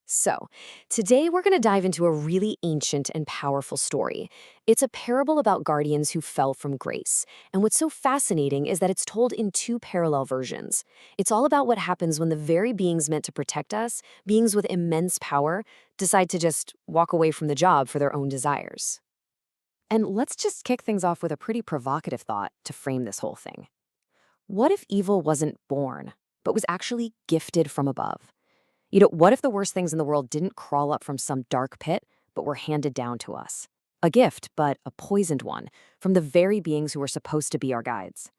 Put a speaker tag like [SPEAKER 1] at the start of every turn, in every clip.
[SPEAKER 1] So, today we're going to dive into a really ancient and powerful story. It's a parable about guardians who fell from grace. And what's so fascinating is that it's told in two parallel versions. It's all about what happens when the very beings meant to protect us, beings with immense power, decide to just walk away from the job for their own desires. And let's just kick things off with a pretty provocative thought to frame this whole thing. What if evil wasn't born, but was actually gifted from above? What if the worst things in the world didn't crawl up from some dark pit, but were handed down to us? A gift, but a poisoned one, from the very beings who were supposed to be our guides.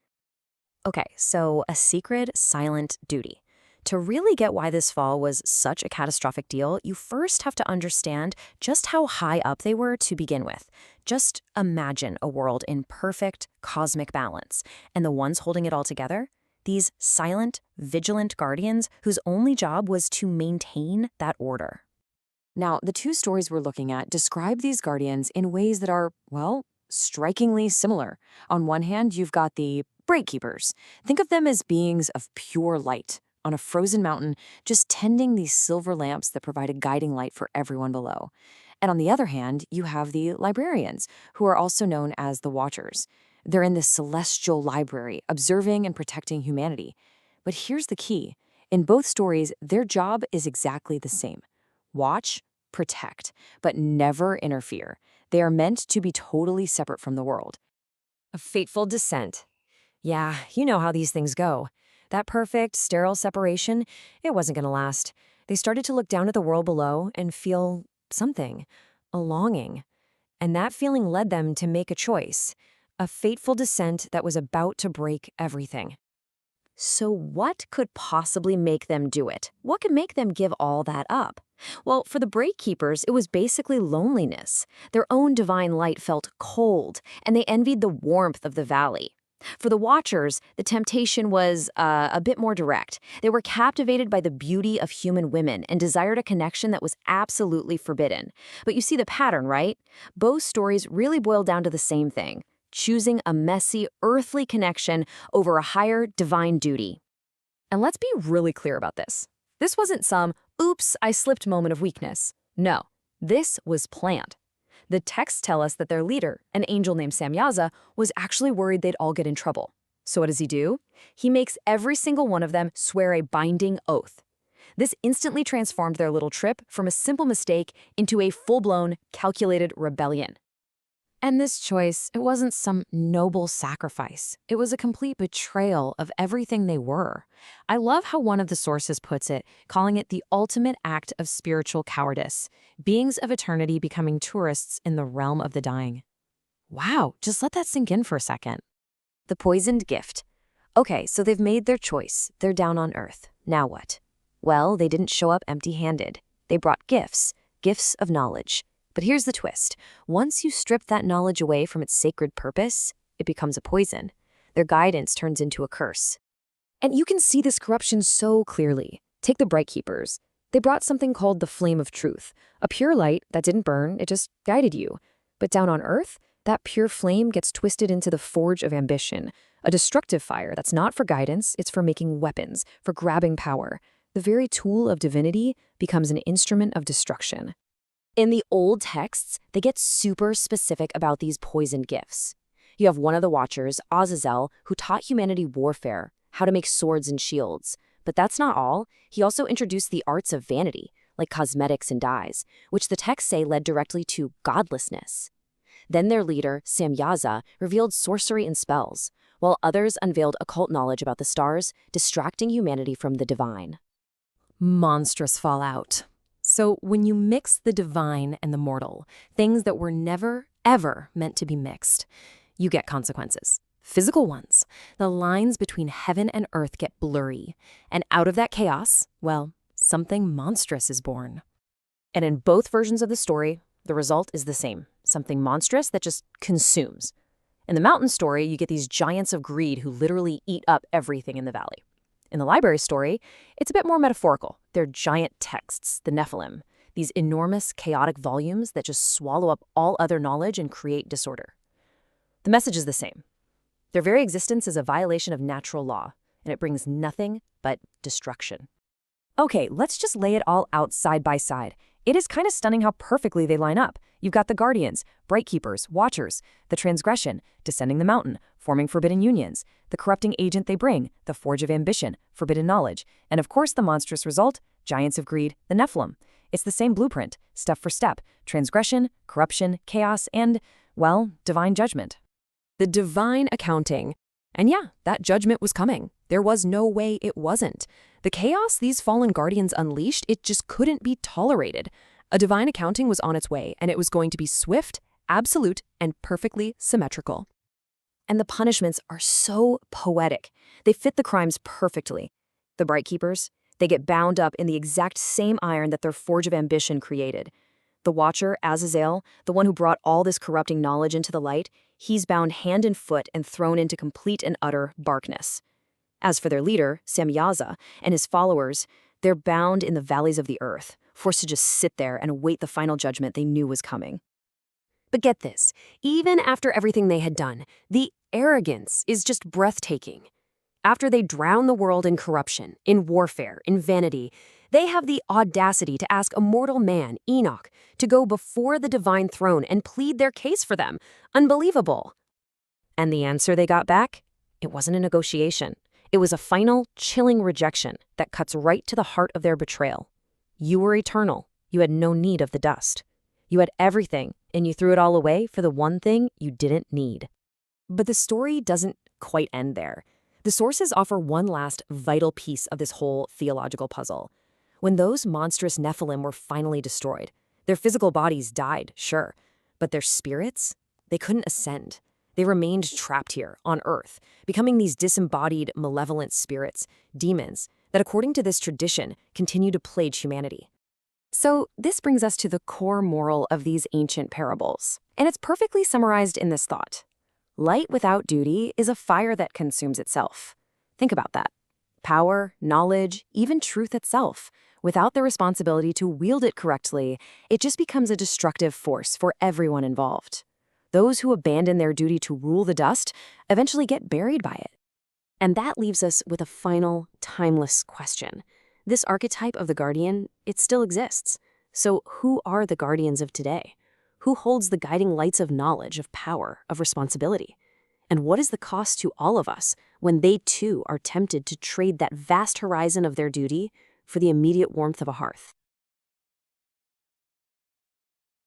[SPEAKER 1] Okay, so a secret, silent duty. To really get why this fall was such a catastrophic deal, you first have to understand just how high up they were to begin with. Just imagine a world in perfect cosmic balance, and the ones holding it all together? These silent, vigilant guardians whose only job was to maintain that order. Now, the two stories we're looking at describe these guardians in ways that are, well, strikingly similar. On one hand, you've got the Breakkeepers. Think of them as beings of pure light on a frozen mountain, just tending these silver lamps that provide a guiding light for everyone below. And on the other hand, you have the Librarians, who are also known as the Watchers. They're in this celestial library, observing and protecting humanity. But here's the key. In both stories, their job is exactly the same. Watch, protect, but never interfere. They are meant to be totally separate from the world. A fateful descent. Yeah, you know how these things go. That perfect, sterile separation, it wasn't going to last. They started to look down at the world below and feel something, a longing. And that feeling led them to make a choice, a fateful descent that was about to break everything. So what could possibly make them do it? What could make them give all that up? Well, for the Breakkeepers, it was basically loneliness. Their own divine light felt cold, and they envied the warmth of the valley. For the Watchers, the temptation was a bit more direct. They were captivated by the beauty of human women and desired a connection that was absolutely forbidden. But you see the pattern, right? Both stories really boil down to the same thing: choosing a messy, earthly connection over a higher divine duty. And let's be really clear about this. This wasn't some, oops, I slipped moment of weakness. No, this was planned. The texts tell us that their leader, an angel named Samyaza, was actually worried they'd all get in trouble. So what does he do? He makes every single one of them swear a binding oath. This instantly transformed their little trip from a simple mistake into a full-blown, calculated rebellion. And this choice, it wasn't some noble sacrifice. It was a complete betrayal of everything they were. I love how one of the sources puts it, calling it the ultimate act of spiritual cowardice, beings of eternity becoming tourists in the realm of the dying. Wow, just let that sink in for a second. The poisoned gift. Okay, so they've made their choice. They're down on Earth. Now what? Well, they didn't show up empty-handed. They brought gifts, gifts of knowledge. But here's the twist. Once you strip that knowledge away from its sacred purpose, it becomes a poison. Their guidance turns into a curse. And you can see this corruption so clearly. Take the Breakkeepers. They brought something called the Flame of Truth, a pure light that didn't burn, it just guided you. But down on Earth, that pure flame gets twisted into the Forge of Ambition, a destructive fire that's not for guidance, it's for making weapons, for grabbing power. The very tool of divinity becomes an instrument of destruction. In the old texts, they get super specific about these poisoned gifts. You have one of the Watchers, Azazel, who taught humanity warfare, how to make swords and shields. But that's not all. He also introduced the arts of vanity, like cosmetics and dyes, which the texts say led directly to godlessness. Then their leader, Samyaza, revealed sorcery and spells, while others unveiled occult knowledge about the stars, distracting humanity from the divine. Monstrous fallout. So when you mix the divine and the mortal, things that were never, ever meant to be mixed, you get consequences. Physical ones. The lines between heaven and earth get blurry. And out of that chaos, well, something monstrous is born. And in both versions of the story, the result is the same. Something monstrous that just consumes. In the mountain story, you get these giants of greed who literally eat up everything in the valley. In the library story, it's a bit more metaphorical. They're giant texts, the Nephilim, these enormous, chaotic volumes that just swallow up all other knowledge and create disorder. The message is the same. Their very existence is a violation of natural law, and it brings nothing but destruction.
[SPEAKER 2] Okay, let's just lay it all out side by side. It is kind of stunning how perfectly they line up. You've got the Guardians, Bright Keepers, Watchers, the Transgression, Descending the Mountain, forming forbidden unions, the corrupting agent they bring, the Forge of Ambition, forbidden knowledge, and of course the monstrous result, Giants of Greed, the Nephilim. It's the same blueprint, step for step, transgression, corruption, chaos, and, well, divine judgment.
[SPEAKER 1] The divine accounting. And yeah, that judgment was coming. There was no way it wasn't. The chaos these fallen guardians unleashed, it just couldn't be tolerated. A divine accounting was on its way, and it was going to be swift, absolute, and perfectly symmetrical. And the punishments are so poetic. They fit the crimes perfectly. The Bright Keepers, they get bound up in the exact same iron that their Forge of Ambition created. The Watcher, Azazel, the one who brought all this corrupting knowledge into the light, he's bound hand and foot and thrown into complete and utter darkness. As for their leader, Samyaza, and his followers, they're bound in the valleys of the earth, forced to just sit there and await the final judgment they knew was coming. But get this, even after everything they had done, the arrogance is just breathtaking. After they drown the world in corruption, in warfare, in vanity, they have the audacity to ask a mortal man, Enoch, to go before the divine throne and plead their case for them. Unbelievable. And the answer they got back? It wasn't a negotiation. It was a final, chilling rejection that cuts right to the heart of their betrayal. You were eternal. You had no need of the dust. You had everything, and you threw it all away for the one thing you didn't need. But the story doesn't quite end there. The sources offer one last vital piece of this whole theological puzzle. When those monstrous Nephilim were finally destroyed, their physical bodies died, sure, but their spirits, they couldn't ascend. They remained trapped here, on Earth, becoming these disembodied, malevolent spirits, demons, that according to this tradition, continue to plague humanity. So this brings us to the core moral of these ancient parables, and it's perfectly summarized in this thought. Light without duty is a fire that consumes itself. Think about that. Power, knowledge, even truth itself, without the responsibility to wield it correctly, it just becomes a destructive force for everyone involved. Those who abandon their duty to rule the dust eventually get buried by it. And that leaves us with a final, timeless question. This archetype of the guardian, it still exists. So who are the guardians of today? Who holds the guiding lights of knowledge, of power, of responsibility? And what is the cost to all of us when they too are tempted to trade that vast horizon of their duty for the immediate warmth of a hearth?